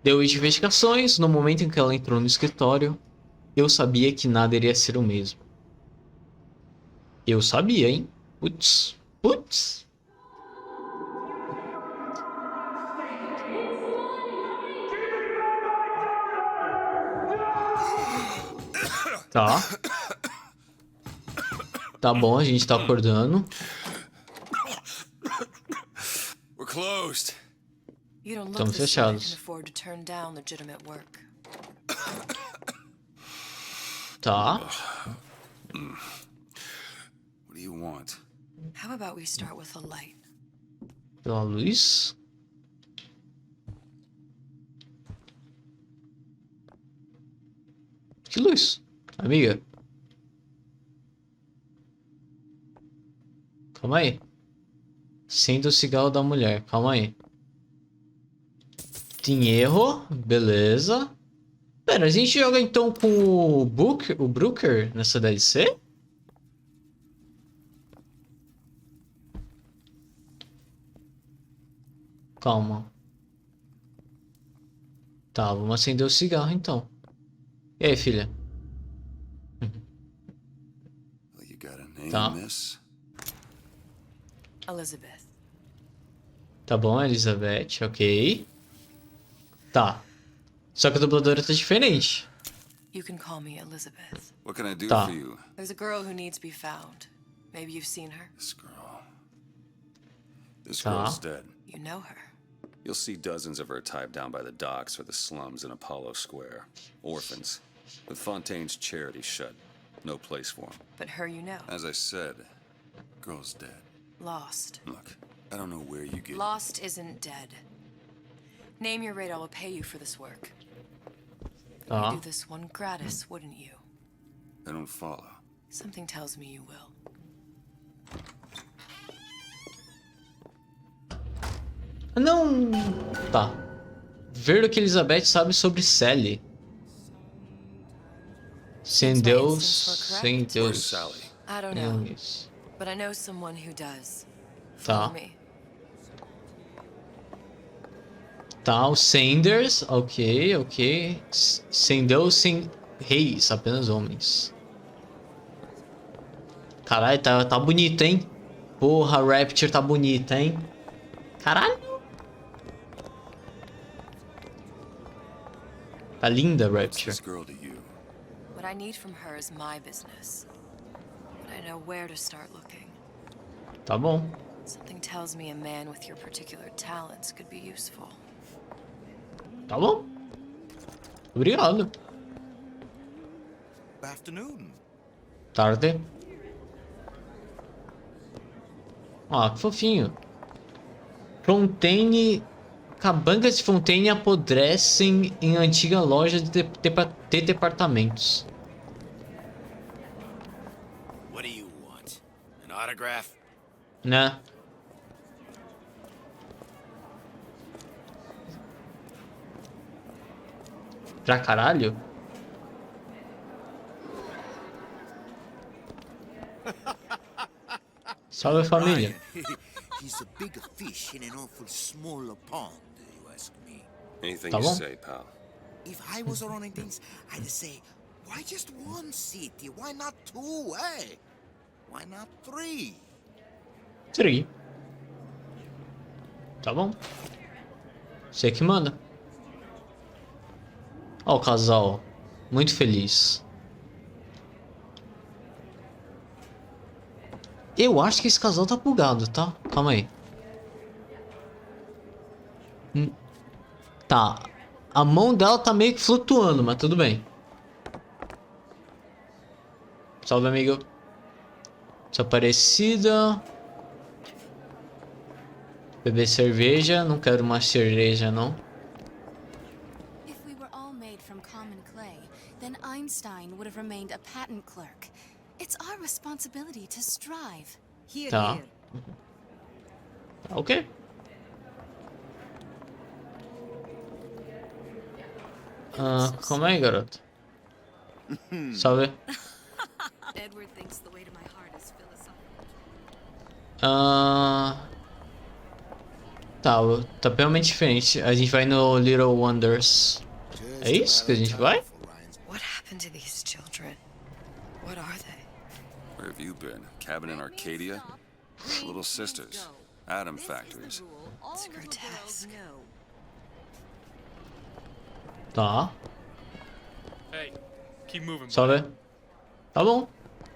Deu de investigações. No momento em que ela entrou no escritório, eu sabia que nada iria ser o mesmo. Eu sabia, hein? Putz. Putz. Tá. Tá bom, a gente tá acordando. We're closed. You don't look Estamos the sort who can fechados. afford to turn down legitimate work. Tá. What do you want? How about we start with a light? Pela luz. Que luz? Amiga. Calma aí. Acenda o cigarro da mulher. Calma aí. Tem erro. Beleza. Pera, a gente joga então com o Brooker nessa DLC? Calma. Tá, vamos acender o cigarro então. E aí, filha? Well, you got a name, Tá. miss? Elizabeth. Tá bom, Elizabeth, ok. Tá. Só que a dubladora tá diferente. You can call me Elizabeth. What can I do Tá. for you? There's a girl who needs to be found. Maybe you've seen her. This girl. This Tá. girl's dead. You know her. You'll see dozens of her tied down by the docks or the slums in Apollo Square. Orphans. With Fontaine's charity shut. No place for them. But her you know. As I said, girl's dead. Lost. Look, I don't know where you get... Lost isn't dead. Name your rate, I will pay you for this work. Tá. You'd do this one gratis, wouldn't you? I don't follow. Something tells me you will. Não. Tá. Ver o que Elizabeth sabe sobre Sally. Sem Seems my Deus, instincts were sem correct. Where's Deus. Sally? I don't Não know, isso. but I know someone who does. Tá. Follow me. Tá, o Sanders, ok, ok. Sem Deus, sem reis, apenas homens. Caralho, tá bonito, hein? Porra, a Rapture tá bonita, hein? Caralho. Tá linda a What's Rapture. this girl to you? What I need from her is my business. But I know where to start looking. Tá bom. Something tells me a man with your particular talents could be useful. Tá bom. Obrigado. Afternoon. Tarde. Ah, que fofinho. Fontaine. Cabancas de Fontaine apodrecem em antiga loja de departamentos. What do you want? An autograph? Né? Pra caralho? Salve família. Ryan, he's a big fish in an awful smaller pond, you ask me. Anything Tá you bom. say, pal. If I was running things, I'd say, why just one city? Why not two, eh? Why not three? Tree. Tá bom. Você que manda. Ó o casal. Muito feliz. Eu acho que esse casal tá bugado, tá? Calma aí. Tá. A mão dela tá meio que flutuando, mas tudo bem. Salve, amigo. Desaparecida. Beber cerveja. Não quero mais cerveja, não. If we were all made from common clay, then Einstein would have remained a patent clerk. It's our responsibility to strive. Tá. Tá ok. Ah, calma aí, garoto. Salve. Edward thinks the way to my heart is philosophical. Ah, Tá, tá realmente diferente. A gente vai no Little Wonders. É Just isso que a about gente time vai? for Ryan's. What happened to these children? What are they? Where have you been? Cabin in Arcadia? Little sisters. Atom factories. It's grotesque. Tá, Hey, keep moving. só ver. Tá bom.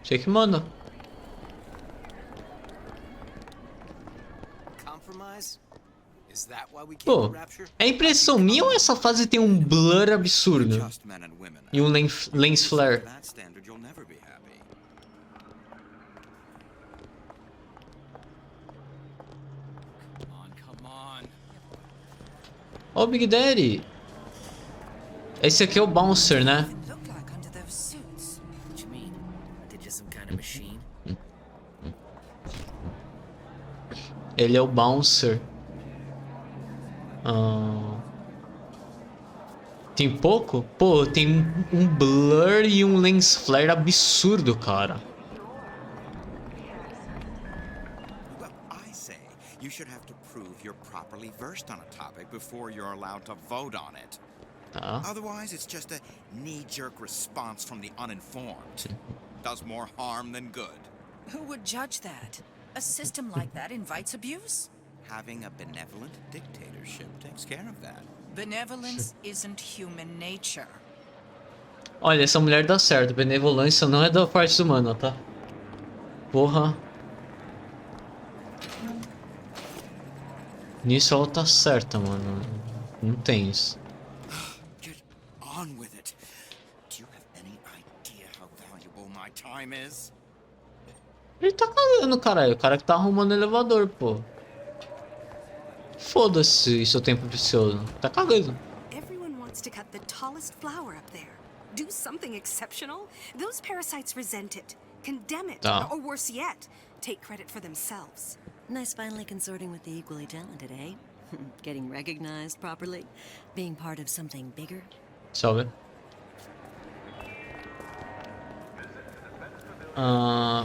Você que manda. Compromise? Is that why we came Pô, to Rapture? é impressão minha ou essa fase tem um blur absurdo? Just men and women. E um lens flare? To that standard, you'll never be happy. Come on. Ó, Big Daddy. Esse aqui é o Bouncer, né? Look like under those suits. What you mean? They're just some kind of machine? Ele é o Bouncer. Ah, tem pouco? Pô, tem um blur e um lens flare absurdo, cara. Well, I say you should have to prove you're properly versed on a topic before you're allowed to vote on it. Tá. Otherwise, it's just a knee-jerk response from the uninformed. Does more harm than good. Who would judge that? A system like that invites abuse? Having a benevolent dictatorship takes care of that. Benevolence isn't human nature. Olha, essa mulher dá certo. Benevolência não é da parte humana, tá? Porra. Nisso ela tá certa, mano. Não tem isso. Get on with it. Do you have any idea how valuable my time is? Ele tá cagando, caralho. O cara que tá arrumando o elevador, pô. Foda-se seu tempo precioso. Tá cagando. Everyone wants to cut the tallest flower up there. Do something exceptional? Those parasites resent it, condemn it, Tá. or worse yet, take credit for themselves. Nice finally consorting with the equally talented, eh? Getting recognized properly? Being part of something bigger? Salve.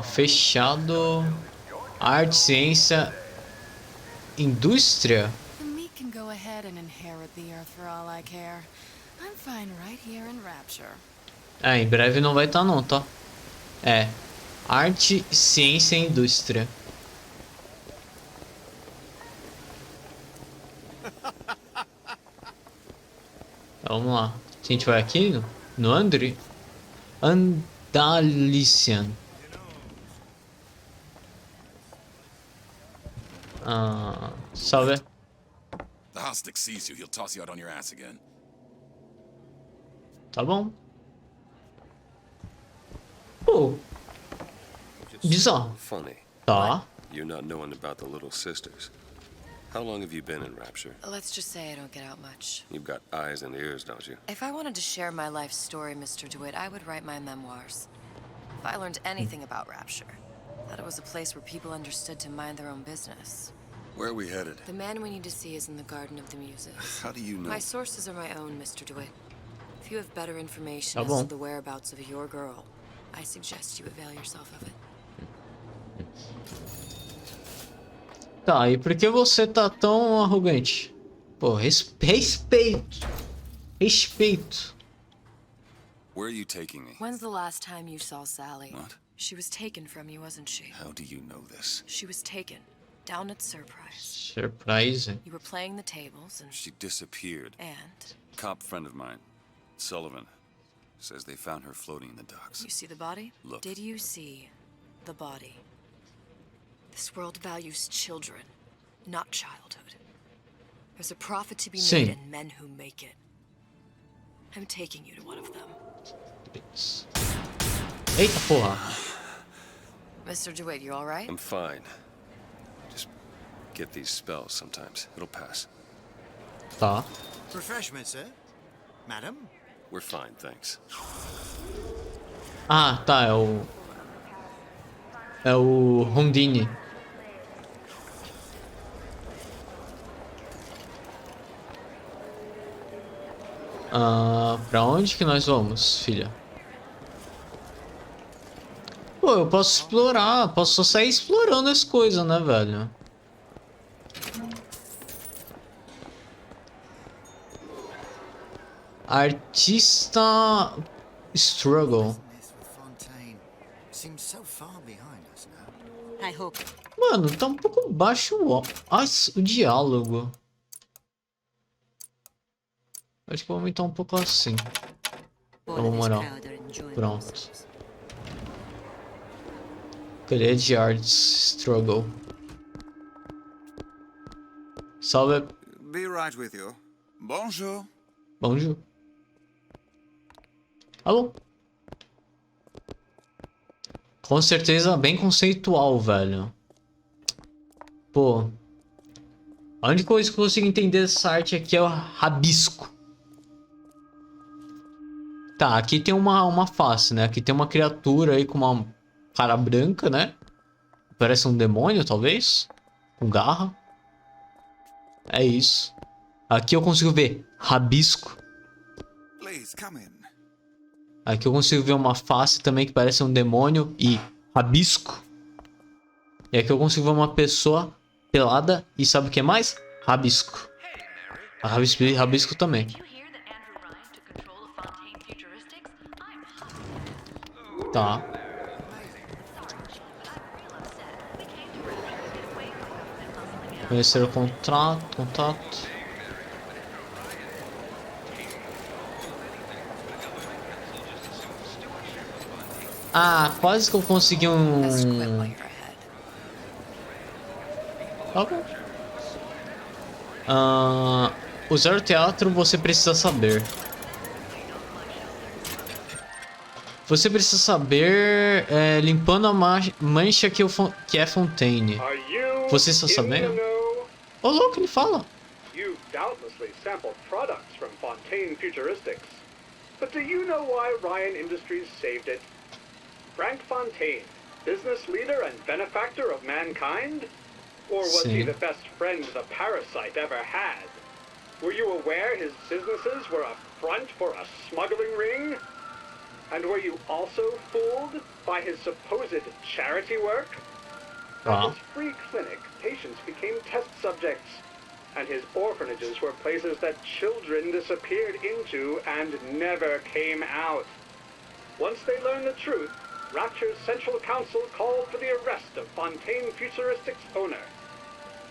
Fechado. Arte, ciência, indústria. The meek can go ahead and inherit the earth for all I care. I'm fine right here in Rapture. Em breve não vai estar não, tá? É. Arte, ciência e indústria. Vamos lá. A gente vai aqui no Andalician. Salve. The Hostic sees you, he'll toss you out on your ass again. Tá bom. Pô. Bizarro. Funny. Tá. You not knowing about the little sisters. How long have you been in Rapture? Let's just say I don't get out much. You've got eyes and ears, don't you? If I wanted to share my life story, Mr. DeWitt, I would write my memoirs. If I learned anything about Rapture, that it was a place where people understood to mind their own business. Where are we headed? The man we need to see is in the Garden of the Muses. How do you know? My sources are my own, Mr. DeWitt. If you have better information Tá as bom. to the whereabouts of your girl, I suggest you avail yourself of it. Tá, e por que você tá tão arrogante? Pô, respeito. Respeito. Where are you taking me? When's the last time you saw Sally? What? She was taken from you, wasn't she? How do you know this? She was taken, down at Surprise. Surprise. You were playing the tables and... She disappeared. And? Cop friend of mine, Sullivan, says they found her floating in the docks. You see the body? Look. Did you see the body? This world values children, not childhood. There's a profit to be Sim. made in men who make it. I'm taking you to one of them. Eita porra. Mr. DeWitt, you all right? I'm fine. Just get these spells sometimes. It'll pass. Tá. Refreshments, sir? Madam? We're fine, thanks. Ah, tá, é o Rondini. Pra onde que nós vamos, filha? Pô, eu posso explorar, posso só sair explorando as coisas, né, velho? Artista Struggle. Mano, tá um pouco baixo o diálogo. Acho que vou aumentar um pouco assim. Vamos moral. Pronto. Create Arts Struggle. Salve. Be right with you. Bonjour. Bonjour. Alô? Com certeza bem conceitual, velho. Pô. A única coisa que eu consigo entender dessa arte aqui é o rabisco. Tá, aqui tem uma face, né? Aqui tem uma criatura aí com uma cara branca, né? Parece um demônio, talvez. Com garra. É isso. Aqui eu consigo ver rabisco. Please come in. Aqui eu consigo ver uma face também que parece um demônio e rabisco. E aqui eu consigo ver uma pessoa pelada e sabe o que mais? Rabisco. Rabisco também. Tá. Conhecer o contato. Ah, quase que eu consegui um... Tá bom. Usar o teatro você precisa saber. Você precisa saber limpando a mancha que é Fontaine. Você está sabendo? Ô, louco, ele fala. You've doubtlessly sampled products from Fontaine Futuristics. But do you know why Ryan Industries saved it? Frank Fontaine, business leader and benefactor of mankind? Or was he the best friend the parasite ever had? Were you aware his businesses were a front for a smuggling ring? And were you also fooled by his supposed charity work? At his free clinic, patients became test subjects, and his orphanages were places that children disappeared into and never came out. Once they learned the truth, Rapture's Central Council called for the arrest of Fontaine Futuristics' owner.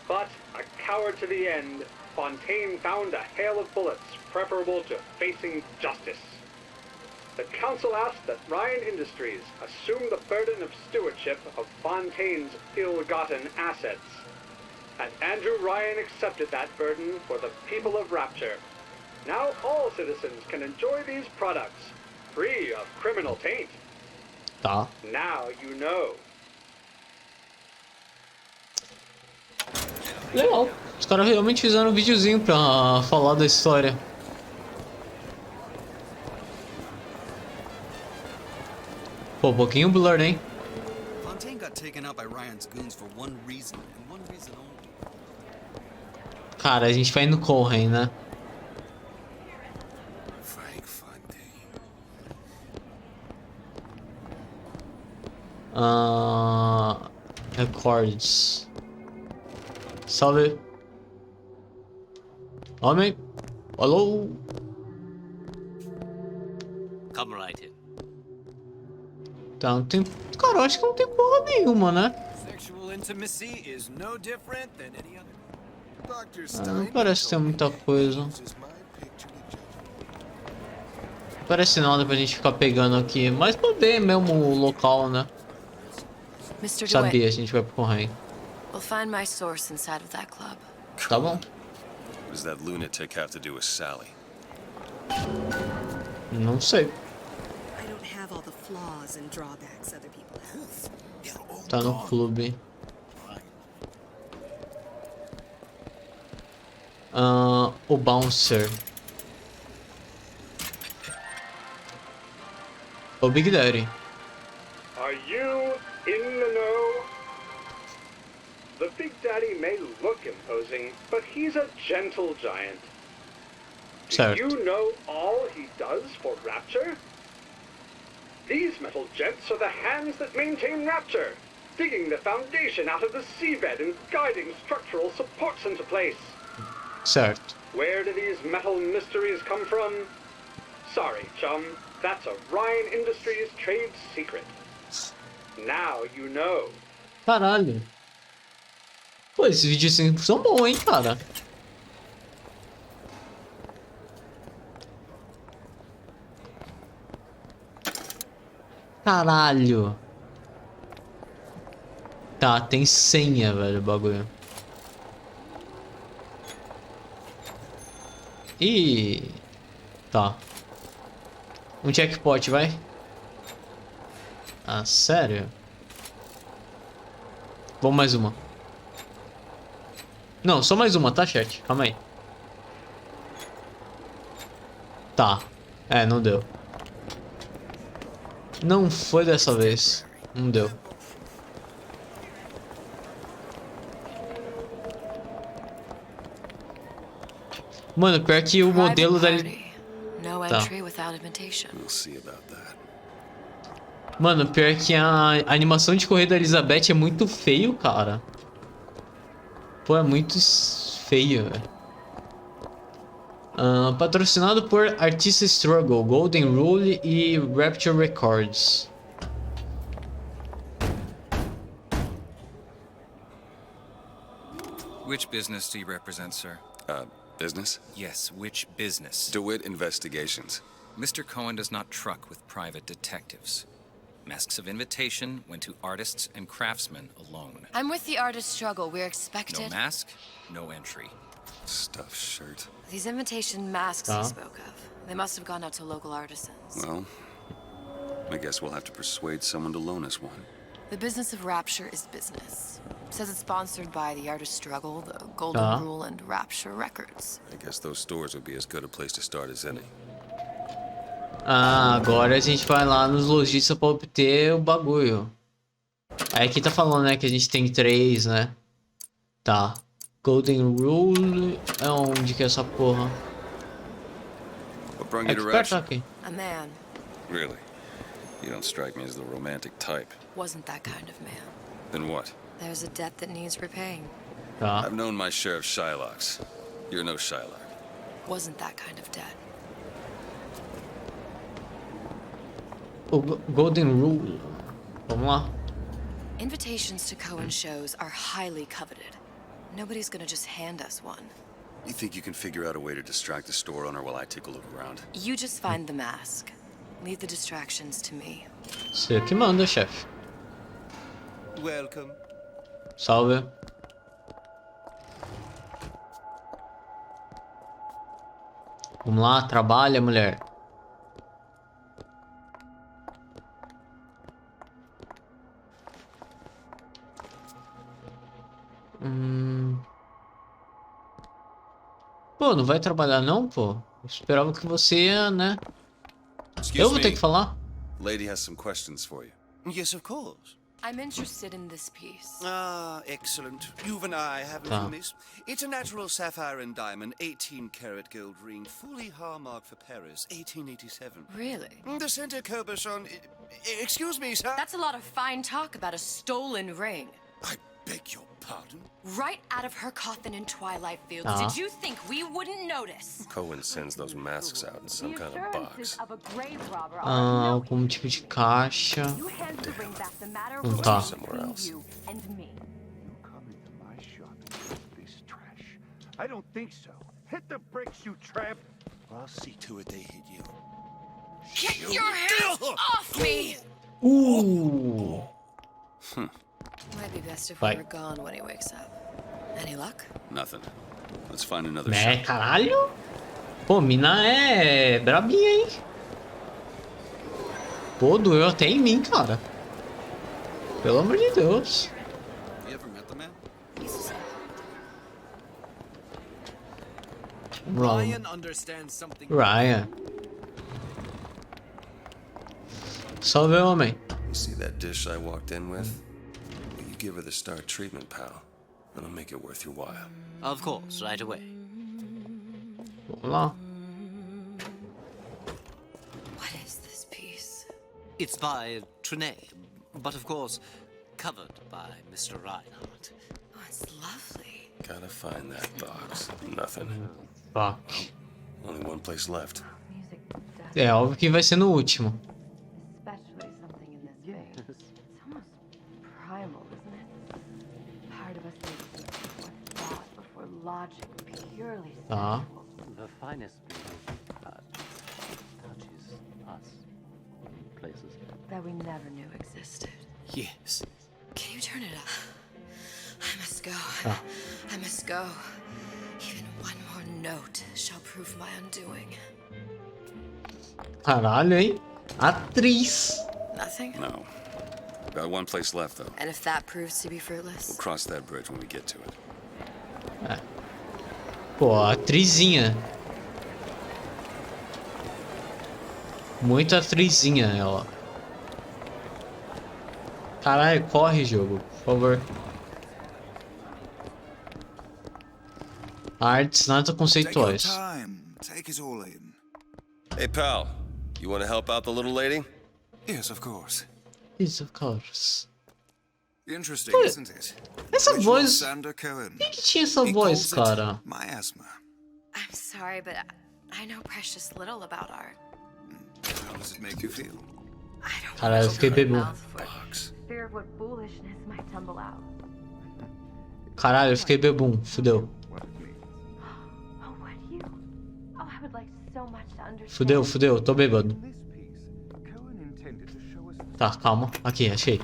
But, a coward to the end, Fontaine found a hail of bullets preferable to facing justice. The council asked that Ryan Industries assume the burden of stewardship of Fontaine's ill-gotten assets. And Andrew Ryan accepted that burden for the people of Rapture. Now all citizens can enjoy these products, free of criminal taint. Tá. Now you know. Legal. Os caras realmente fizeram um videozinho pra falar da história. Pô, um pouquinho blur, hein? Fontaine got taken out by Ryan's goons for one reason, and one reason only. Cara, a gente vai no Cohen, né? Frank Fontaine. Records. Salve. Homem. Alô. Come right in. Tá, não tem... Cara, eu acho que não tem porra nenhuma, né? Sexual intimacy is no different than any other. Não parece ter muita coisa. Não parece nada pra gente ficar pegando aqui. Mas pra ver mesmo o local, né? Sabia, a gente vai pro correio. We'll find my source inside of that club. Tá bom. What does that lunatic have to do with Sally? Não sei. All the flaws and drawbacks other people have. Tá no clube. O Bouncer. O Big Daddy. Are you in the know? The Big Daddy may look imposing, but he's a gentle giant. Do you know all he does for Rapture? These metal jets are the hands that maintain Rapture, digging the foundation out of the seabed and guiding structural supports into place. Certo. Where do these metal mysteries come from? Sorry, chum. That's a Ryan Industries trade secret. Now you know. Caralho. Pô, esses vídeos assim são bons, hein, cara. Caralho. Tá, tem senha, velho, o bagulho. Ih. Tá. Um checkpoint, vai. Ah, sério? Vamos mais uma. Não, só mais uma, tá, chat? Calma aí. Tá. É, não deu. Não foi dessa vez. Não deu. Mano, pior que o modelo da... No Tá. entry without invitation. We'll see about that. Mano, pior que a animação de correr da Elizabeth é muito feio, cara. Pô, é muito feio, velho. Patrocinado por Artista Struggle, Golden Rule e Rapture Records. Which business do you represent, sir? Business? Yes, which business? DeWitt Investigations. Mr. Cohen does not truck with private detectives. Masks of invitation went to artists and craftsmen alone. I'm with the artist struggle. We're expected. No mask, no entry. Stuffed shirt. These invitation masks he spoke of. They must have gone out to local artisans. Well, I guess we'll have to persuade someone to loan us one. The business of Rapture is business. Says it's sponsored by the artist struggle, the Golden Rule, and Rapture Records. I guess those stores would be as good a place to start as any. Ah, agora a gente vai lá nos lojistas pra obter o bagulho. Aí aqui tá falando, né, que a gente tem 3, né? Tá. Golden Rule é onde que é essa porra? What brought you to Perto Rapture? aqui. A man. Really? You don't strike me as the romantic type. Wasn't that kind of man. Then what? There's a debt that needs repaying. Tá. I've known my share of Shylocks. You're no Shylock. Wasn't that kind of debt. O Golden Rule. Vamos lá. Invitations to Cohen shows are highly coveted. Nobody's gonna just hand us one. You think you can figure out a way to distract the store owner while I take a look around? You just find the mask. Leave the distractions to me. Você que manda, chefe. Welcome. Salve. Vamos lá, trabalha, mulher. Pô, não vai trabalhar não, pô? Eu esperava que você ia, né? Eu vou ter que falar? Lady has some questions for you. Yes, of course. I'm interested in this piece. Ah, excellent. You and I haven't you, miss? It's a natural sapphire and diamond, 18-karat gold ring, fully hallmarked for Paris, 1887. Really? The center cabochon... Excuse me, sir? That's a lot of fine talk about a stolen ring. I beg your pardon? Right out of her coffin in Twilight Fields. Did you think we wouldn't notice? Cohen sends those masks out in some kind of box. Algum tipo de caixa. Não tá. Somewhere else. I don't think so. Hit the bricks, you tramp. I'll see to it they hit you. Get your hands off me! Might be best if we were gone when he wakes up. Any luck? Nothing. Let's find another É, shot. caralho. Pô, mina é brabinha, hein? Pô, doeu até em mim, cara. Pelo amor de Deus. You ever met the man? Ryan understands something. Ryan. Salve, homem. You see that dish I walked in with? You give her the star treatment, pal. That'll make it worth your while. Of course, right away. Vamos lá. What is this piece? It's by Trine, but of course, covered by Mr. Reinhardt. Oh, it's lovely. Gotta find that box. Nothing. Fuck. Only one place left. É óbvio que vai ser no último. Especially something in this vein. It's almost primal, isn't it? Part of us needs before thought, before logic, purely Tá. The finest beauty touches us in places that we never knew existed. Yes. Can you turn it up? I must go. Tá. I must go. Even one more note shall prove my undoing. Caralho, hein? Atriz. Nothing? No. Got one place left, though. And if that proves to be fruitless? We'll cross that bridge when we get to it. É. Pô, a atrizinha. Muito atrizinha ela. Caralho, corre, jogo, por favor. Artes nada conceituais. Take it all in. Hey, pal. You want to help out the little lady? Yes, of course. Yes, of course. Interesting, Olha, isn't it? essa Ritual voz... Sander Cohen. Quem que tinha essa He voz, calls it cara? miasma. I'm sorry, but I know precious little about art. How does it make you feel? Caralho, eu fiquei bebum. Fear of what foolishness might tumble out. Caralho, eu fiquei bebum. Fudeu. Oh, what you? Oh, I would like so much to understand. Fudeu, fudeu. Tô bêbado. Tá, calma. Aqui, achei.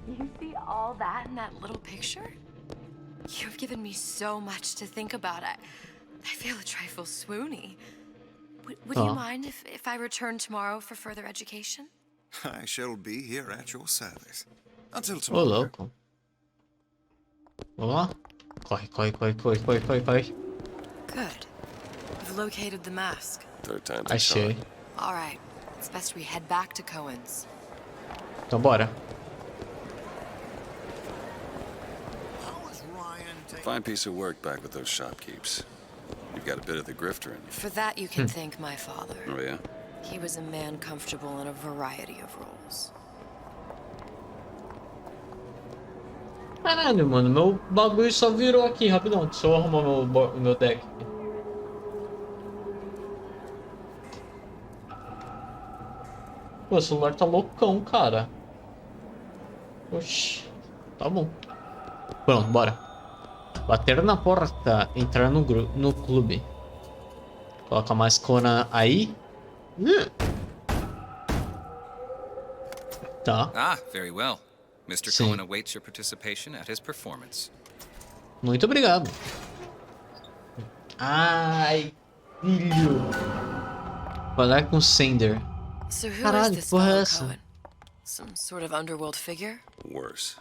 You see all that in that little picture? You've given me so much to think about. I feel a trifle swoony. Would you mind if I return tomorrow for further education? I shall be here at your service. Until Ô, tomorrow. louco. Vamos lá? Corre, corre, corre, corre, corre, corre, corre. Good. You've located the mask. Third time's Achei. All right. It's best we head back to Cohen's. Então bora. Fine piece of work back with those shopkeeps. You've got a bit of the grifter in you. For that, you can thank my father. Oh, yeah? He was a man comfortable in a variety of roles. Caralho, mano. Meu bagulho só virou aqui, rapidão. Deixa eu arrumar meu deck aqui. Pô, o celular tá loucão, cara. Oxi. Tá bom. Pronto, bora. Bater na porta, entrar no clube. Coloca a máscara aí. Tá. Ah, very well. Mr. Sim. Cohen awaits your participation at his performance. Muito obrigado. Ai, filho. Falar com Sander. So who is Caralho, this porra é fellow essa? Cohen? Some sort of underworld figure? Worse.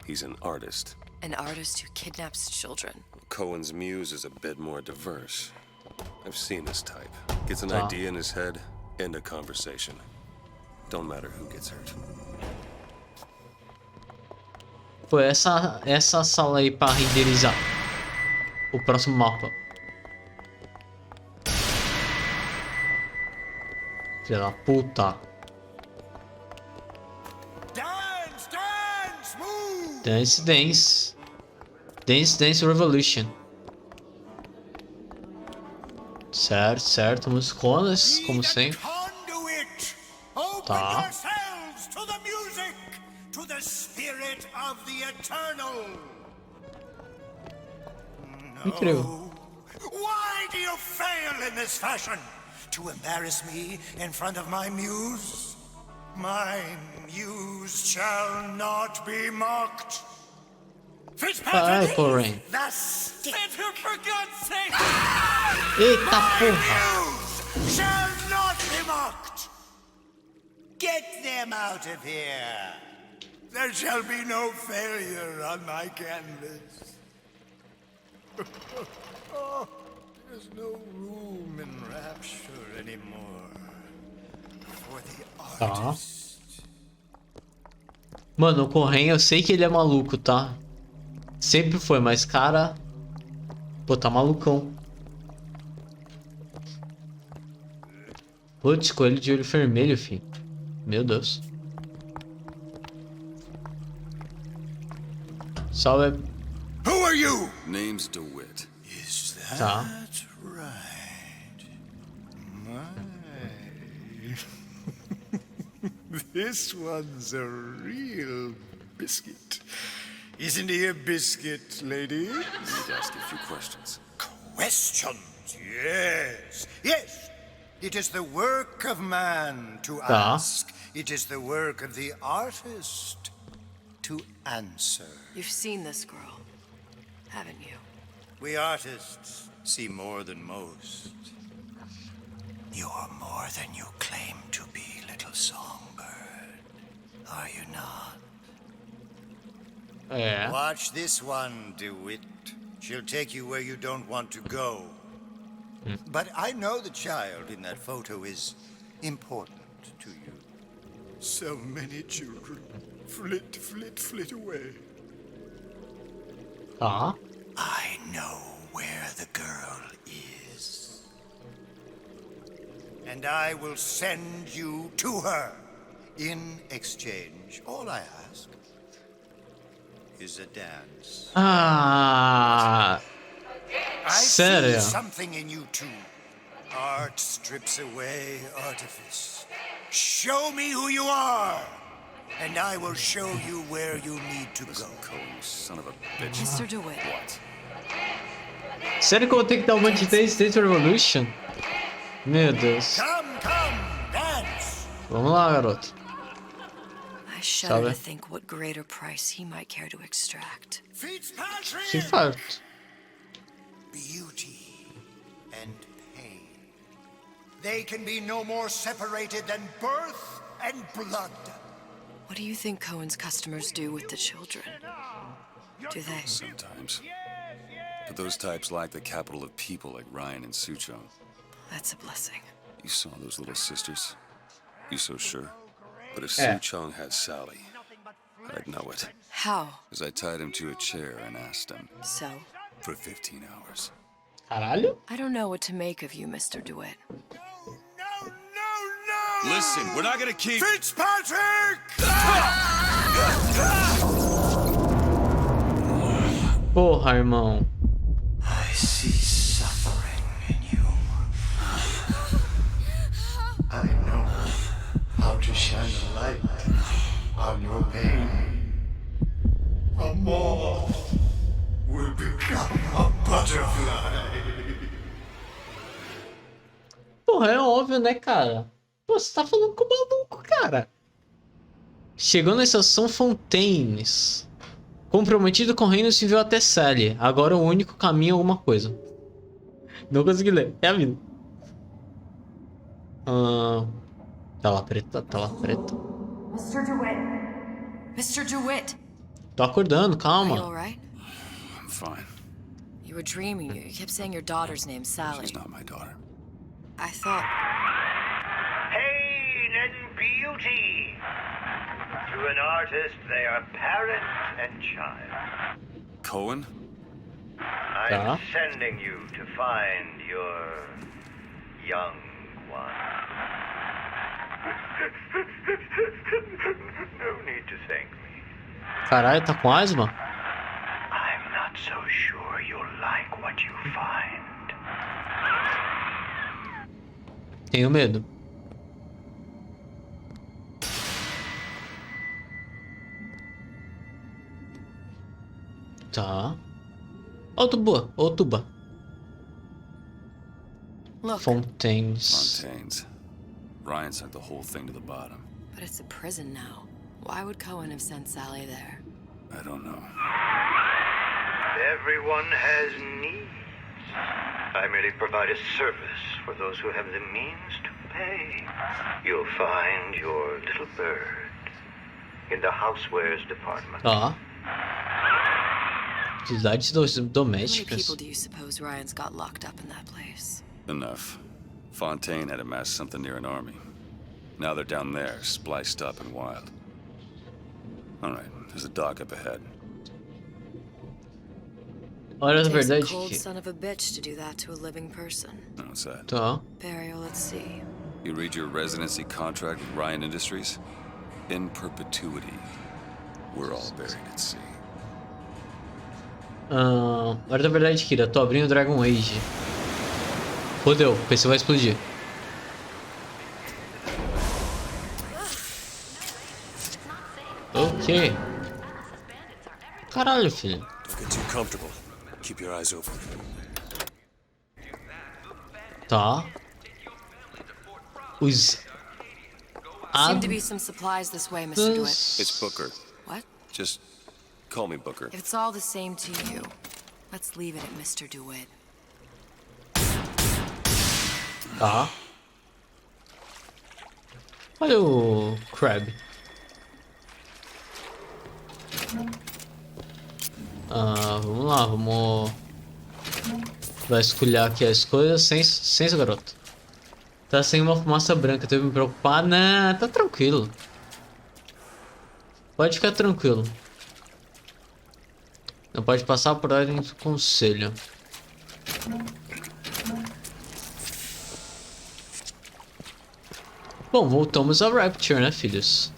He's an artist. An artist who kidnaps children. Cohen's muse is a bit more diverse. I've seen this type. Gets an Ah. idea in his head, end a conversation. Don't matter who gets hurt. Pô, essa sala aí pra renderizar o próximo mapa. Filha da puta. Dance, dance. Dance, dance revolution. Certo, certo. Musiconas, como sempre. Tá. Yourselves to the music, to the spirit of the eternal. Incrível. Why do you fail in this fashion? To embarrass me in front of my muse? My muse shall not be mocked. Ai, porém. Thus, for God's sake! Eita My porra. muse shall not be mocked. Get them out of here. There shall be no failure on my canvas. Oh, there's no room in Rapture anymore for the Tá. artist. Mano, o Corren, eu sei que ele é maluco, tá? Sempre foi, mas cara... Pô, tá malucão. Putz, coelho de olho vermelho, filho. Meu Deus. Salve. Who are you? Name's DeWitt. Tá. That's right. My. This one's a real biscuit. Isn't he a biscuit, ladies? I need to ask you a few questions. Questions? Yes. Yes. It is the work of man to Tá. ask. It is the work of the artist to answer. You've seen this girl, haven't you? We artists see more than most. You are more than you claim to be, little songbird. Are you not? É. Watch this one, DeWitt. She'll take you where you don't want to go. But I know the child in that photo is important to you. So many children. Flit, flit, flit away. Tá. I know where the girl is. And I will send you to her. In exchange, all I ask is a dance. Ah. I Sério? see something in you too. Art strips away artifice. Show me who you are, and I will show you where you need to go. Cohen, you son of a bitch. Mr. DeWitt. What? Sério que eu vou ter que dar uma de Dance Dance Revolution? Meu Deus. Come, dance. Vamos lá, garoto. I shudder Sabe? to think what greater price he might care to extract. Que farto. Beauty and pain. They can be no more separated than birth and blood. What do you think Cohen's customers do with the children? Do they? Sometimes. But those types lack the capital of people like Ryan and Suchong. That's a blessing. You saw those little sisters? You so sure? But if Yeah. Suchong has Sally, I'd know it. How? As I tied him to a chair and asked him. So? For 15 hours. Caralho. I don't know what to make of you, Mr. DeWitt. Listen, we're not gonna keep... Fitzpatrick! Porra, irmão. I see suffering in you. I know how to shine a light on your pain. A moth will become a butterfly. Porra, é óbvio, né, cara? Pô, você tá falando com o maluco, cara. Chegou na estação Fontaines. Comprometido com o reino se viu até Sally. Agora o único caminho é alguma coisa. Não consegui ler. É a vida. Tela preta, tela preta. Mr. DeWitt. Mr. DeWitt. Tô acordando, Are you calma. alright? I'm fine. You were dreaming. You kept saying your daughter's name, Sally. She's not my daughter. I thought... Pain and beauty. To an artist, they are parent and child. Cohen? I'm sending you to find your young one. No need to thank me. Caralho, tá com asma? I'm not so sure you'll like what you find. Tenho medo. Tá. Ó, o tuba. Look. Fontaines. Fontaines. Ryan sent the whole thing to the bottom. But it's a prison now. Why would Cohen have sent Sally there? I don't know. Everyone has needs. I merely provide a service for those who have the means to pay. You'll find your little bird in the housewares department. Tá. Utilidades How many domésticas. people do you suppose Ryan's got locked up in that place? Enough. Fontaine had amassed something near an army. Now they're down there, spliced up and wild. All right, there's a dock up ahead. Olha, na Takes a verdade cold que... son of a bitch to do that to a living person. What's that? Tá. Burial, let's see. You read your residency contract with Ryan Industries? In perpetuity, we're all buried at sea. Hora da verdade, Kira. Tô abrindo o Dragon Age. Fodeu, o PC vai explodir. Ok. Caralho, filho. Don't get too comfortable. Keep your eyes open. Tá. Os... Seem to be some supplies this way, Mr. DeWitt. It's Booker. What? Just call me Booker. If it's all the same to you, let's leave it at Mr. DeWitt. Tá. Olha o Crab. Vamos lá, vamos vasculhar aqui as coisas sem esse garoto. Tá sem uma fumaça branca, teve que me preocupar. Não, tá tranquilo. Pode ficar tranquilo. Não pode passar por ordem do conselho. Bom, voltamos a Rapture, né, filhos?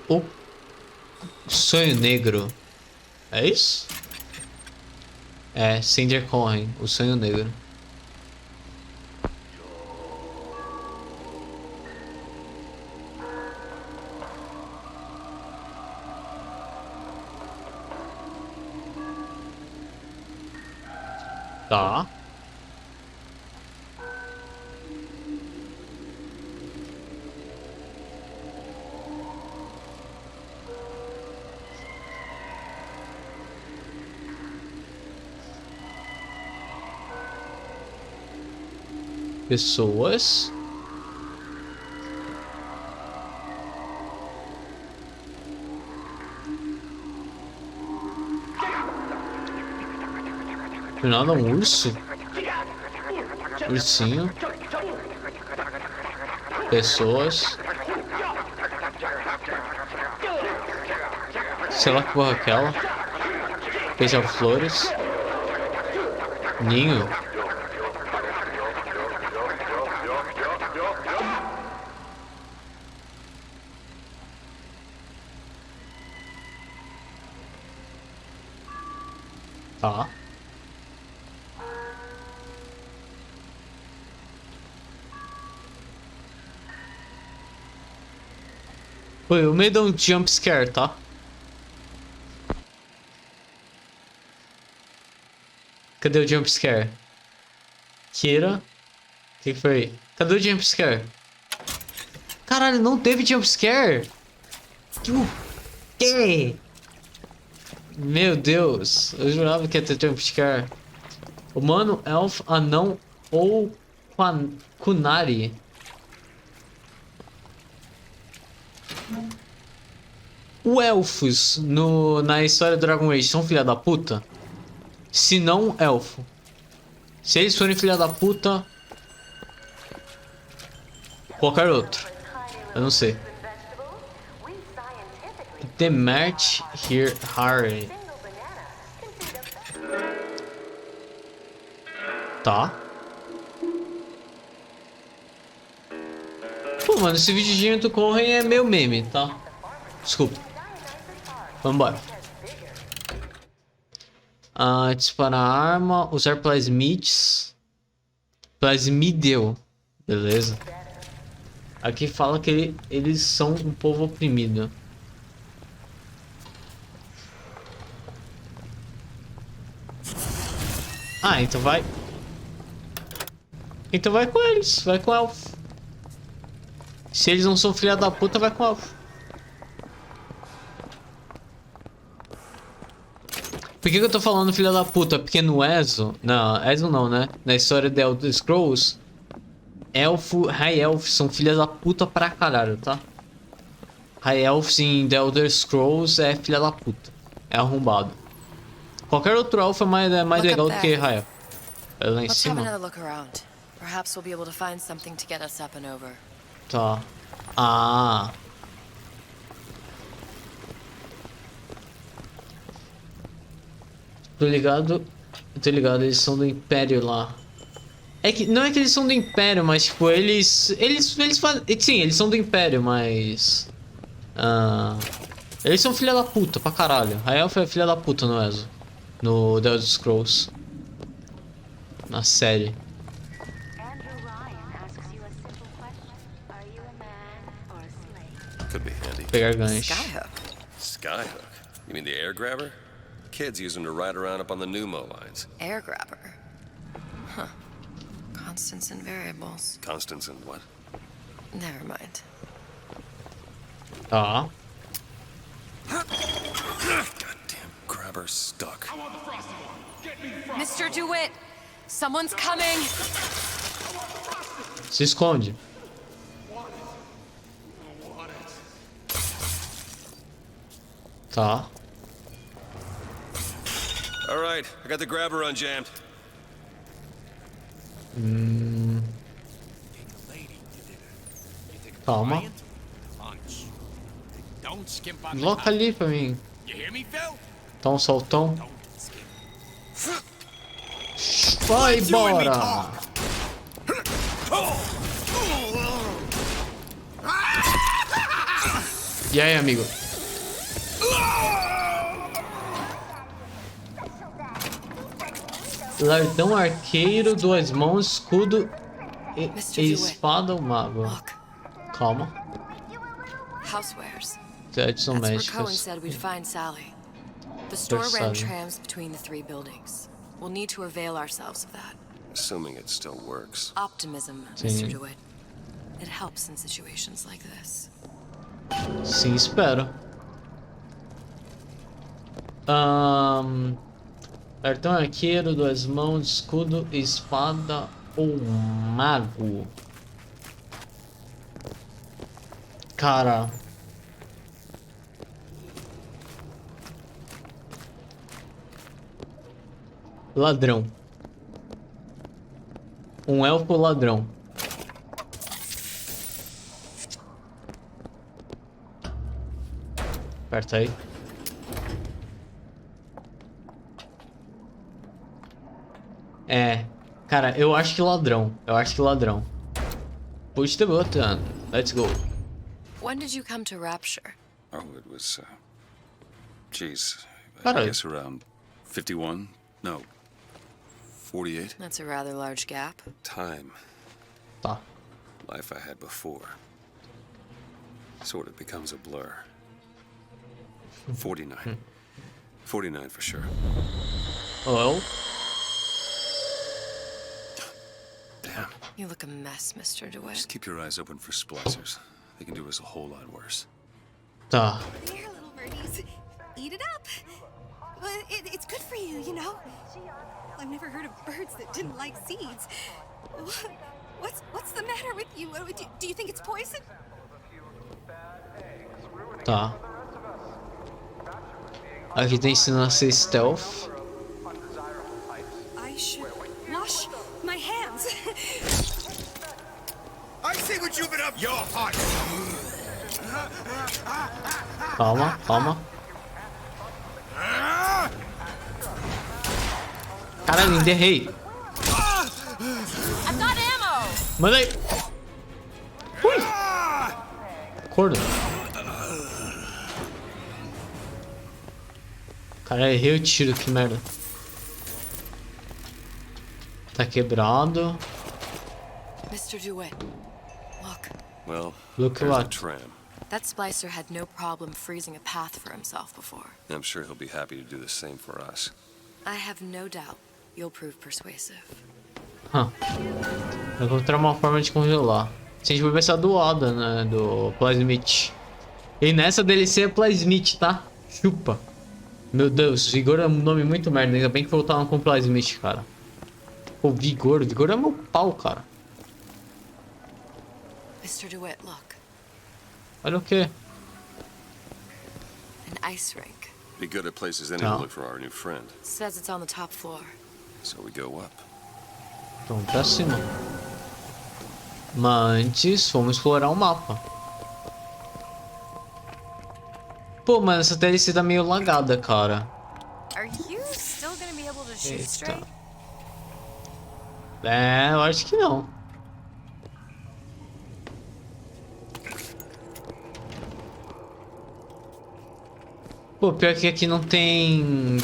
O sonho negro. É isso? É, Cinder Cohen, o sonho negro. Tá. Pessoas. Nada, um urso. Ursinho. Pessoas. Sei lá que porra é aquela. Beija-flores. Ninho. Tá. Pô, eu me dou um jump scare, tá? Cadê o jump scare? Kira? O que foi? Cadê o jump scare? Caralho, não teve jump scare? Que? Meu Deus, eu jurava que ia ter jump scare. Humano, elfo, anão ou kunari? Os elfos na história do Dragon Age são filha da puta? Se não, elfo. Se eles forem filha da puta, qualquer outro. Eu não sei. The match here, Harry. Tá. Pô, mano, esse videozinho do Corren é meio meme, tá? Desculpa. Vambora. Disparar arma, usar plasmids. Plasmideu. Beleza. Aqui fala que eles são um povo oprimido. Então vai. Então vai com eles, vai com o elfo. Se eles não são filha da puta, vai com o elfo. Por que eu tô falando filha da puta? Porque no Ezo... Não, Ezo não, né? Na história de Elder Scrolls, elfo, High Elf são filhas da puta pra caralho, tá? High Elves em The Elder Scrolls é filha da puta. É arrombado. Qualquer outro elfo é mais legal do que High Elf. É lá em cima. Tá. Tô ligado, eles são do Império lá. Não é que eles são do Império, mas tipo, eles fazem... Sim, eles são do Império, mas... Eles são filha da puta pra caralho. A Elfa é filha da puta no ESO. No The Elder Scrolls. Na série. Could be handy. Pegar gancho. Skyhook? You mean the air grabber? Kids use them to ride around up on the pneumo lines. Air grabber. Huh. Constants and variables. Constants and what? Never mind. Tá. Goddamn grabber stuck. Mr. DeWitt, someone's coming. Se esconde. Tá. All right, I got the grabber unjammed. Calma. Coloca ali pra mim. Dá um saltão. Vai embora. E aí, amigo? Lardão, arqueiro, duas mãos, escudo e espada ou mago. Calma. Housewares. That's where Cohen domésticas. said we'd find Sally. The store ran trams between the three buildings. We'll need to avail ourselves of that. Assuming it still works. Optimism, Mr. DeWitt. It helps in situations like this. Sim, espero. Lardão, arqueiro, duas mãos, escudo, espada ou mago. Cara. Ladrão. Um elfo ladrão. Aperta aí. Cara, eu acho que ladrão. Push the button. Let's go. When did you come to Rapture? Oh, it was, geez, Caralho. I guess around 51? No, 48? That's a rather large gap. Time. Tá. Life I had before. Sort of becomes a blur. 49. 49 for sure. Well. Damn. You look a mess, Mr. DeWitt. Just keep your eyes open for splicers. They can do us a whole lot worse. Tá. Here, little birdies. Eat it up. Well, it's good for you, you know. I've never heard of birds that didn't like seeds. What's the matter with you? Do you think it's poison? Tá. Aqui tem ensinando a ser stealth. I should wash my hands. I see what you've been up. You're hot. Calma, calma. Caralho, enterrei. I've got ammo. Manda aí. Ui. Acorda. Cara, errei o tiro, que merda. Tá quebrado. Mr. DeWitt, look. Well, Look there's what? the tram. That splicer had no problem freezing a path for himself before. I'm sure he'll be happy to do the same for us. I have no doubt you'll prove persuasive. Eu vou encontrar uma forma de congelar. Se a gente for ver essa doada, né? Do Plasmite. E nessa DLC é Plasmite, tá? Chupa. Meu Deus, Vigor é um nome muito merda. Ainda bem que voltaram com Plasmite, cara. Pô, Vigor é meu pau, cara. Mr. DeWitt, look. Olha o que? An ice rink. Be good at places anyone look for our new friend. Says it's on the top floor. So we go up. Então, pra cima. Mas antes, vamos explorar o mapa. Pô, mano, essa DLC tá meio lagada, cara. Are you still gonna be able to shoot straight? Eu acho que não. Pô, pior que aqui não tem...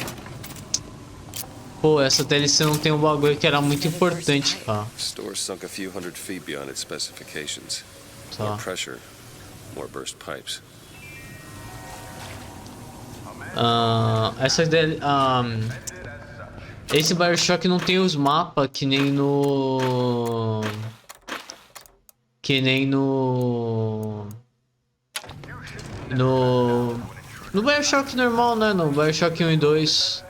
Pô, essa DLC não tem um bagulho que era muito importante, cara. Store sunk a few hundred feet beyond its specifications. Tá. More pressure, more burst pipes. Esse BioShock não tem os mapas que nem no... No BioShock normal, né? No BioShock 1 e 2.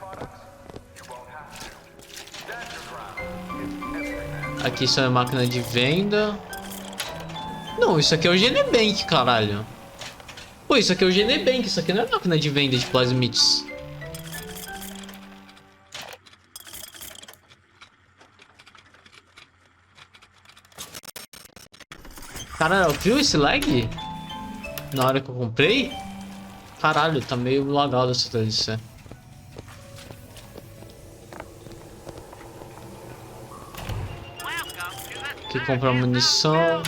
Aqui só é máquina de venda. Não, isso aqui é o Genebank, caralho. Pô, isso aqui é o Genebank, isso aqui não é máquina de venda de plasmids. Caralho, viu esse lag? Na hora que eu comprei? Caralho, tá meio lagado essa DLC. Aqui comprar munição.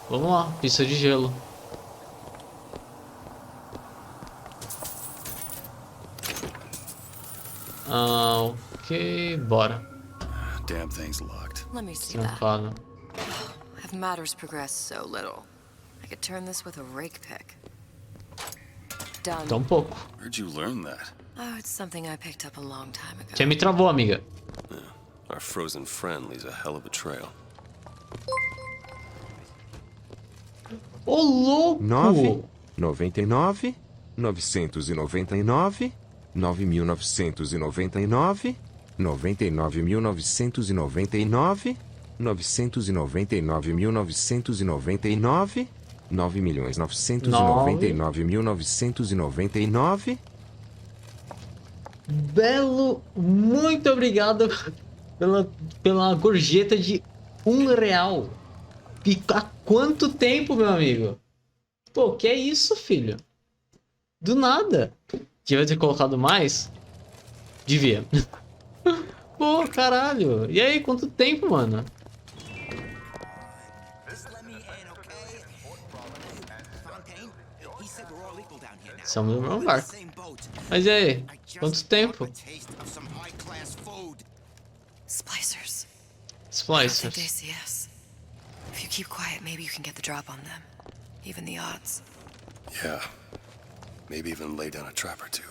Vamos lá, pista de gelo. Ok, bora. Damn thing's locked. Let me see that. Trancado. Have matters progressed so little? I could turn this with a rake pick. Done. Tá um pouco. Where'd you learn that? Oh, it's something I picked up a long time ago. Quem me travou, amiga? Yeah. Our frozen friend leaves a hell of a trail. Ô, louco! 9,99, 999, 9.999, 99.999, 999.999, 9.999.999. Belo, muito obrigado pela gorjeta de R$1. E há quanto tempo, meu amigo? Pô, que é isso, filho? Do nada. Devia ter colocado mais? Devia. Pô, caralho. E aí, quanto tempo, mano? Estamos no mesmo barco. Mas e aí? Quanto tempo? Splicers. Splicers. ACS. If you keep quiet, maybe you can get the drop on them. Even the odds. Yeah. Maybe even lay down a trap or two.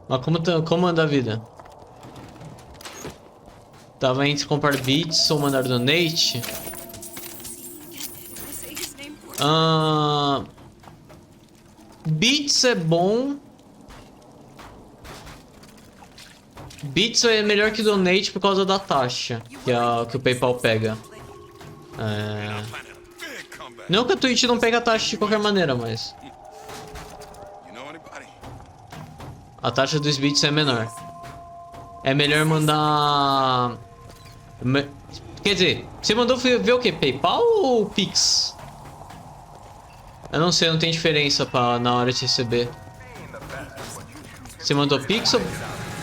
Mas como anda a vida? Tava entre comprar bits ou mandar donate. Bits é bom. Bits é melhor que donate por causa da taxa que o PayPal pega. Não que a Twitch não pega a taxa de qualquer maneira, mas a taxa dos bits é menor. É melhor mandar... Quer dizer, você mandou ver o que? PayPal ou Pix? Eu não sei, não tem diferença na hora de receber. Você mandou Pix ou...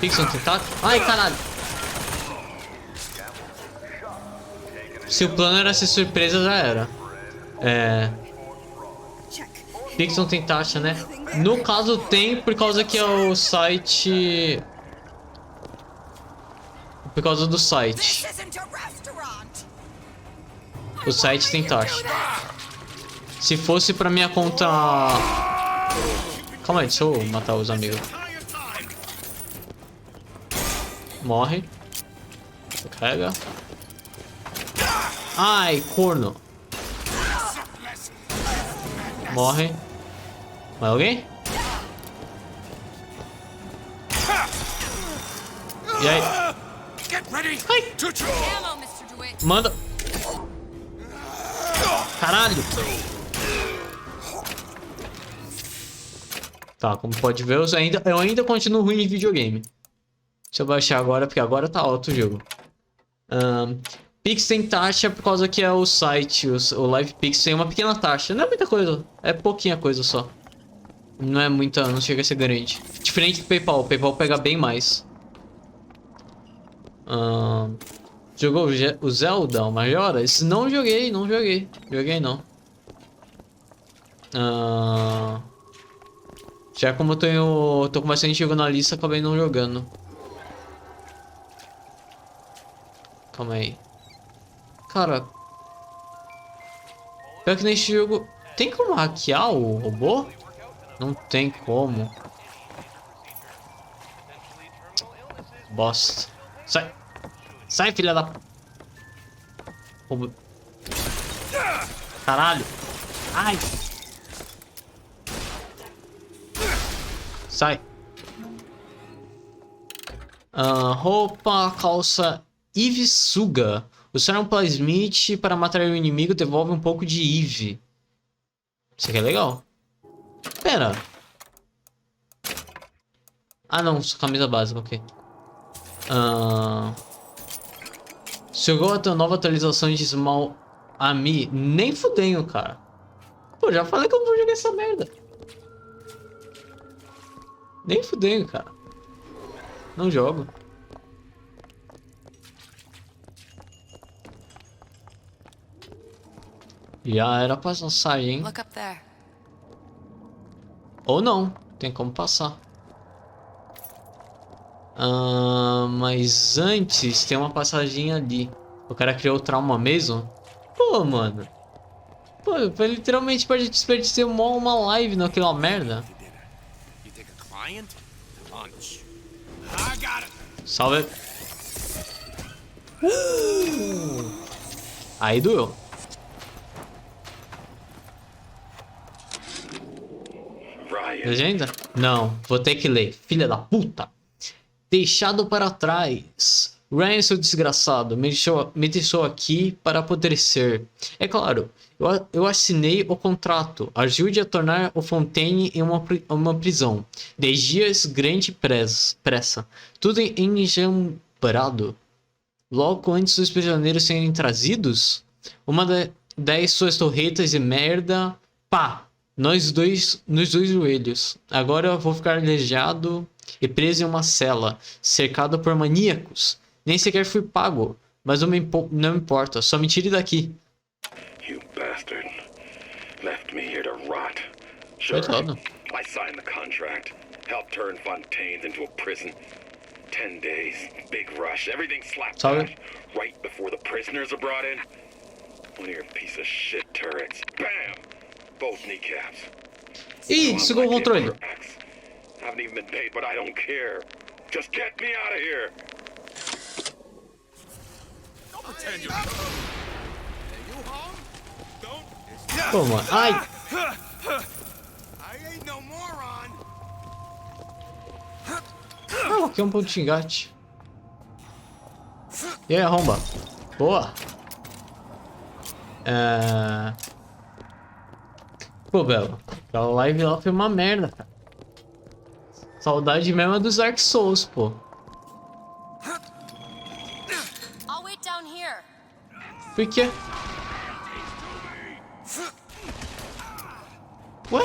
Pix não tem taxa? Ai, caralho! Se o plano era ser surpresa, já era. Pix não tem taxa, né? No caso tem, por causa que é o site... Por causa do site. O site tem taxa. Se fosse pra minha conta... Calma aí, deixa eu matar os amigos. Morre. Carrega. Ai, corno. Morre. Mais alguém? E aí? Ai. Manda. Caralho. Tá, como pode ver, eu ainda continuo ruim em videogame. Deixa eu baixar agora, porque agora tá alto o jogo. Pix tem taxa por causa que é o site. O Live Pix tem uma pequena taxa. Não é muita coisa, é pouquinha coisa só. Não é muita, não chega a ser grande. Diferente do PayPal, o PayPal pega bem mais. Jogou o Zelda, o Majora? Esse não joguei, não joguei. Joguei não. Já como eu tô com bastante jogo na lista, acabei não jogando. Calma aí. Cara, pior que nesse jogo... Tem como hackear o robô? Não tem como. Bosta. Sai. Sai, filha da... Robô. Caralho. Ai. Sai. Roupa, calça Eve suga. Usar um plasmite para matar o inimigo devolve um pouco de Eve. Isso aqui é legal. Pera. Ah não, só camisa básica, ok. Chegou a tua nova atualização de Small Ami. Nem fudendo, cara. Pô, já falei que eu não vou jogar essa merda. Nem fudendo, cara. Não jogo. Já era pra sair, hein? Look up there. Ou não, tem como passar. Mas antes tem uma passagem ali. O cara criou o trauma mesmo? Pô, mano. Pô, literalmente pode desperdiçar uma live naquela merda. Salve. Aí doeu. Legenda? Não, vou ter que ler. Filha da puta. Deixado para trás. Ryan, seu desgraçado, me deixou aqui para apodrecer. É claro, eu assinei o contrato. Ajude a tornar o Fontaine em uma prisão. 10 dias, grande pressa. Tudo enjambrado. Logo antes dos prisioneiros serem trazidos, uma das 10 suas torretas de merda. Pá! Nos dois joelhos. Agora eu vou ficar aleijado e preso em uma cela, cercado por maníacos. Nem sequer fui pago, mas não importa, só me tire daqui. You bastard. Left me here to rot. Sure. I signed the contract. Helped turn Fontaine into a prison. 10 days, big rush, everything slapdash. Right before the prisoners are brought in. One of your piece of shit turrets. Bam! Both kneecaps. Ih, desligou o controle. Haven't even been paid, but I don't care. Just get me out of here. Don't pretend you home? Don't. Pô, mano. Ai. I ain't no moron. Ah, aqui é um ponto de engate. E aí, arromba. Boa. Pô, Bela. Aquela live lá foi uma merda, cara. Saudade mesmo é dos Dark Souls, pô. I'll wait down here. Por quê? Ué?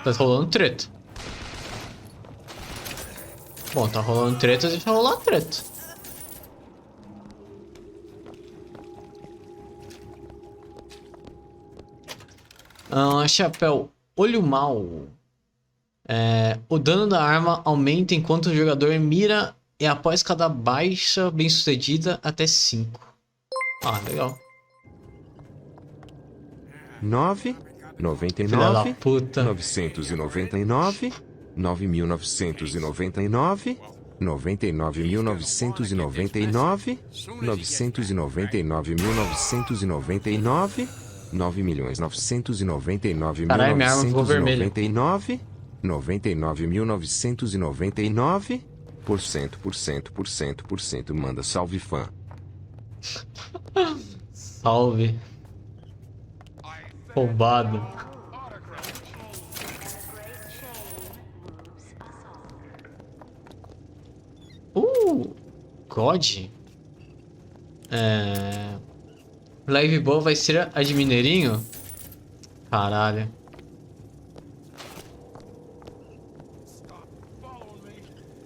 Tá rolando treta. Bom, tá rolando treta, deixa rolar treta. Chapéu. Olho mal. O dano da arma aumenta enquanto o jogador mira e após cada baixa bem sucedida até 5. Ah, legal. 9, 99, 999, 9.999, 99.999, 999.999, 9.999.999, 99.999%, manda salve fã. Salve. Roubado. God. Live boa vai ser a de Mineirinho? Caralho.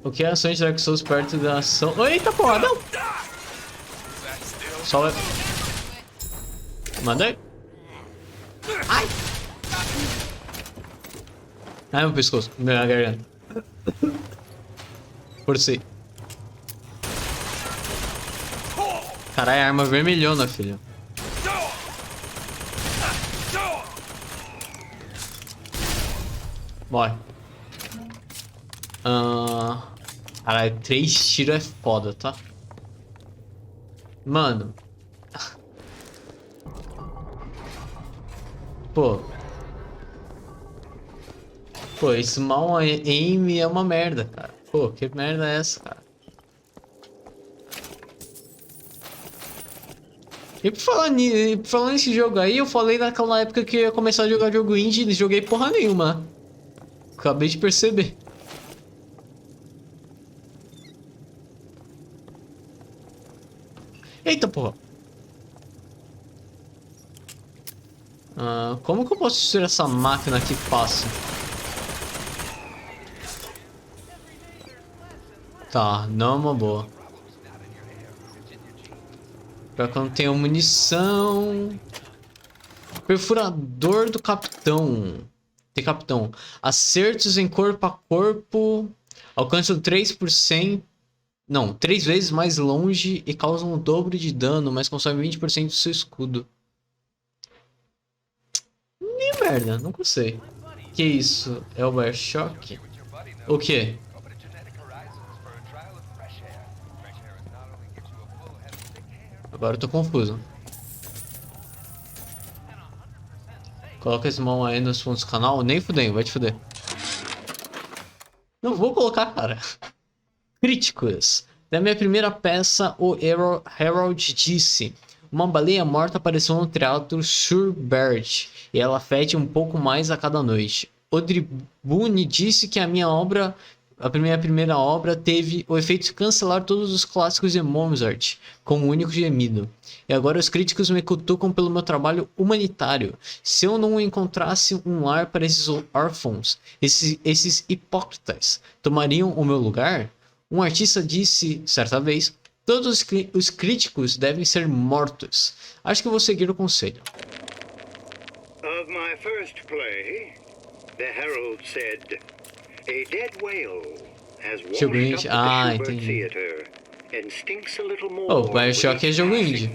O que é a ação de Dark Souls perto da ação... Eita porra, não! Só... Mandei. Ai! Ai, meu pescoço. Minha garganta. Forcei. Caralho, arma vermelhona, filho. Morre. Caralho, 3 tiros é foda, tá? Mano. Pô, esse mal aim é uma merda, cara. Pô, que merda é essa, cara? E por falar nesse jogo aí, eu falei naquela época que eu ia começar a jogar jogo indie e joguei porra nenhuma. Acabei de perceber. Eita porra. Como que eu posso destruir essa máquina que passa? Tá, não é uma boa. Pra que eu não tenha munição. Perfurador do capitão. Tem capitão. Acertos em corpo a corpo. Alcançam 3%. Não, 3 vezes mais longe e causam o dobro de dano, mas consomem 20% do seu escudo. Que merda, não sei. Que isso? É o BioShock? O que? Agora eu tô confuso. Coloca esse mão aí nos fundos do canal. Nem fudendo, vai te fuder. Não vou colocar, cara. Críticos. Da minha primeira peça, o Herald disse: uma baleia morta apareceu no teatro Surbert e ela fede um pouco mais a cada noite. O Dribune disse que a minha primeira obra teve o efeito de cancelar todos os clássicos de Mozart, com um único gemido. E agora os críticos me cutucam pelo meu trabalho humanitário. Se eu não encontrasse um lar para esses órfãos, esses hipócritas, tomariam o meu lugar? Um artista disse, certa vez, todos os críticos devem ser mortos. Acho que vou seguir o conselho. Of my first play, the Herald said, a dead whale has washed up the Schubert Theater and stinks a little more. Oh, BioShock é jogo indie.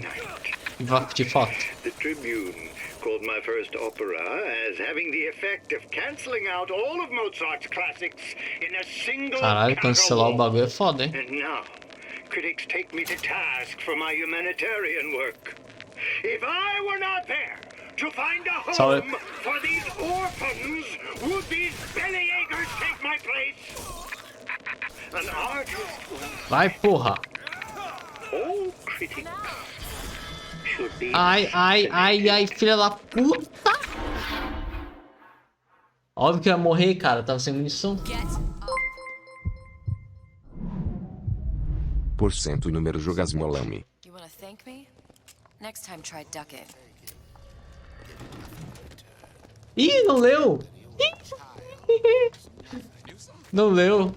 De fato. The Tribune called my first opera as having the effect of cancelling out all of Mozart's classics in a single Caralho, cancelar o bagulho é foda, hein? And now, critics take me to task for my humanitarian work. If I were not there to find a home for these orphans, would these bellyachers take my place? An artist. Vai, porra. All critics. Ai, filha da puta. Óbvio que ia morrer, cara. Tava sem munição. Porcento e número jogasmolame. You wanna thank me? Next time try ducking. Ih, não leu. Não leu.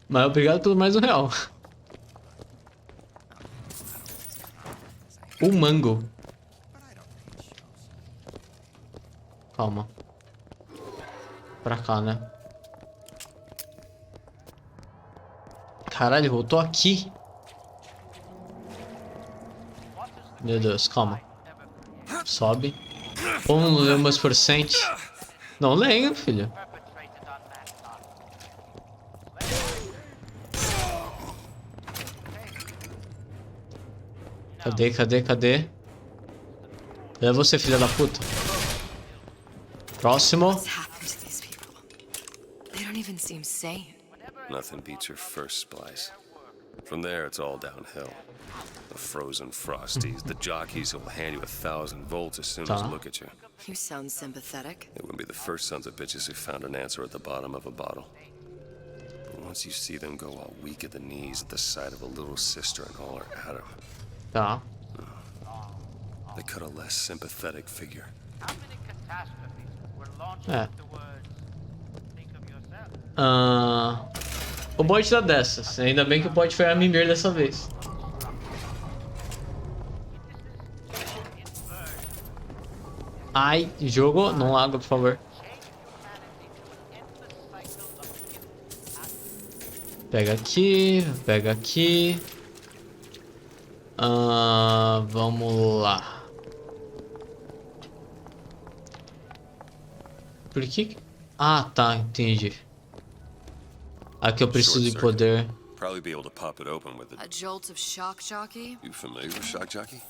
Mas obrigado pelo mais R$1. O mango. Calma. Pra cá, né? Caralho, voltou aqui. Meu Deus, calma. Sobe. Como não leu meus porcentes? Não leio, filho. Cadê? Cadê você, filha da puta? Próximo. Nothing beats your first splice. From there, it's all downhill. The frozen frosties, the jockeys who will hand you 1,000 volts as soon as they look at you. You sound sympathetic. They wouldn't be the first sons of bitches who found an answer at the bottom of a bottle. But once you see them go all weak at the knees at the sight of a little sister and all her Adam, they cut a less sympathetic figure. How many catastrophes were É. O bot dá dessas. Ainda bem que o bot foi a mimir dessa vez. Ai, jogo, não laga, por favor. Pega aqui, pega aqui. Vamos lá. Por que? Ah, tá, entendi. Aqui eu preciso de poder. Probably be able to pop it open with A jolt of shock jockey? You familiar with shock jockey?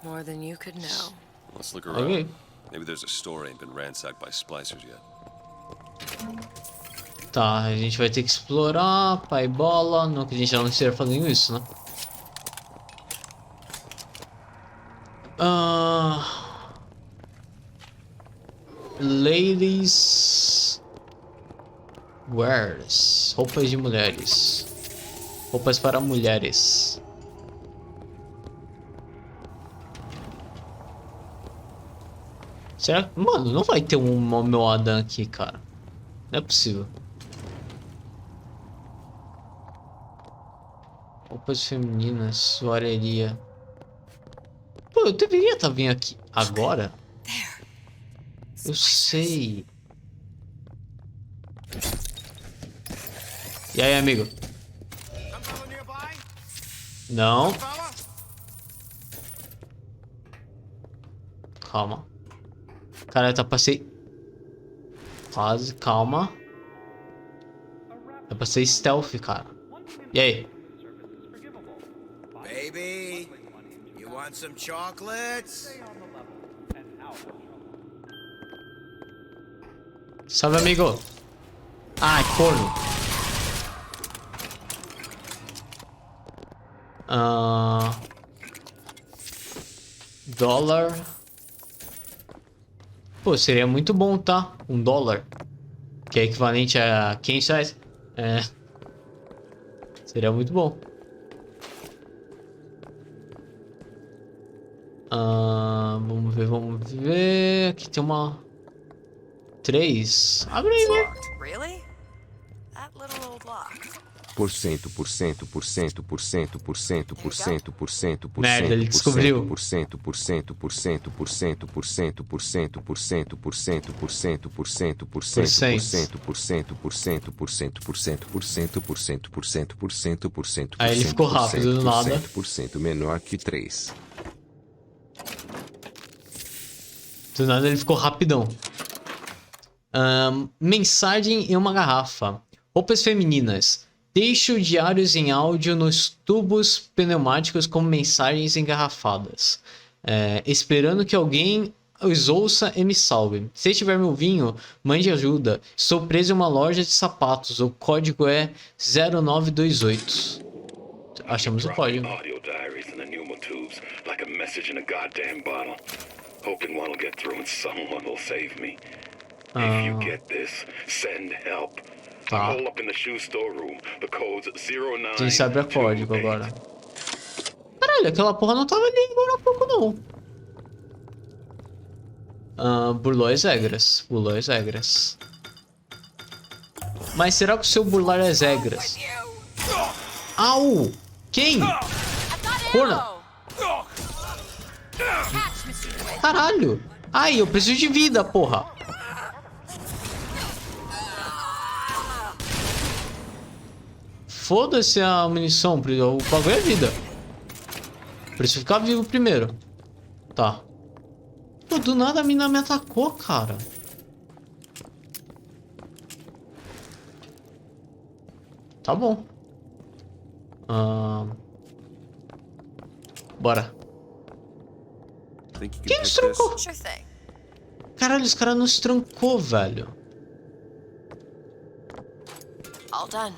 More than you could know. Let's look around. Okay. Maybe there's a store ain't been ransacked by splicers yet. Tá, a gente vai ter que explorar, pai bola. Não que a gente já não esteja fazendo isso, né? Ladies wears. Roupas de mulheres. Roupas para mulheres. Será que... Mano, não vai ter um meu Adam aqui, cara. Não é possível. Roupas femininas, soareria. Pô, eu deveria estar vindo aqui agora? Eu sei. E aí, amigo? Não. Calma. Cara, tá passei. Quase, calma. Eu passei stealth, cara. E aí? Baby, you want some chocolates? Salve, amigo. Ai, corno. Dólar. Pô, seria muito bom, tá? $1. Que é equivalente a 500 reais. É. Seria muito bom. Vamos ver, vamos ver. Aqui tem uma... 3. Abre aí, né? Really? That little old lock. Merda, ele descobriu. Aí ele ficou rápido do nada. Menor que 3. Do nada ele ficou rapidão. Mensagem em uma garrafa. Roupas femininas. Deixo diários em áudio nos tubos pneumáticos como mensagens engarrafadas. Esperando que alguém os ouça e me salve. Se estiver me ouvindo, mande ajuda. Estou preso em uma loja de sapatos. O código é 0928. Achamos o código. Hoping one will get through and someone will save me. If you get this, send help. Tá. I'm all up in the shoe storeroom. The code's 09. A gente abre a código agora. Caralho, aquela porra não tava ali agora há pouco, não. Burlou as regras. Burlou as regras. Mas será que o seu burlar as regras? Au! Quem? Corna! Caralho! Ai, eu preciso de vida, porra! Foda-se a munição, o bagulho é vida. Preciso ficar vivo primeiro. Tá. Pô, do nada a mina me atacou, cara. Tá bom. Bora. Quem nos trancou? Caralho, os caras nos trancou, velho. All done.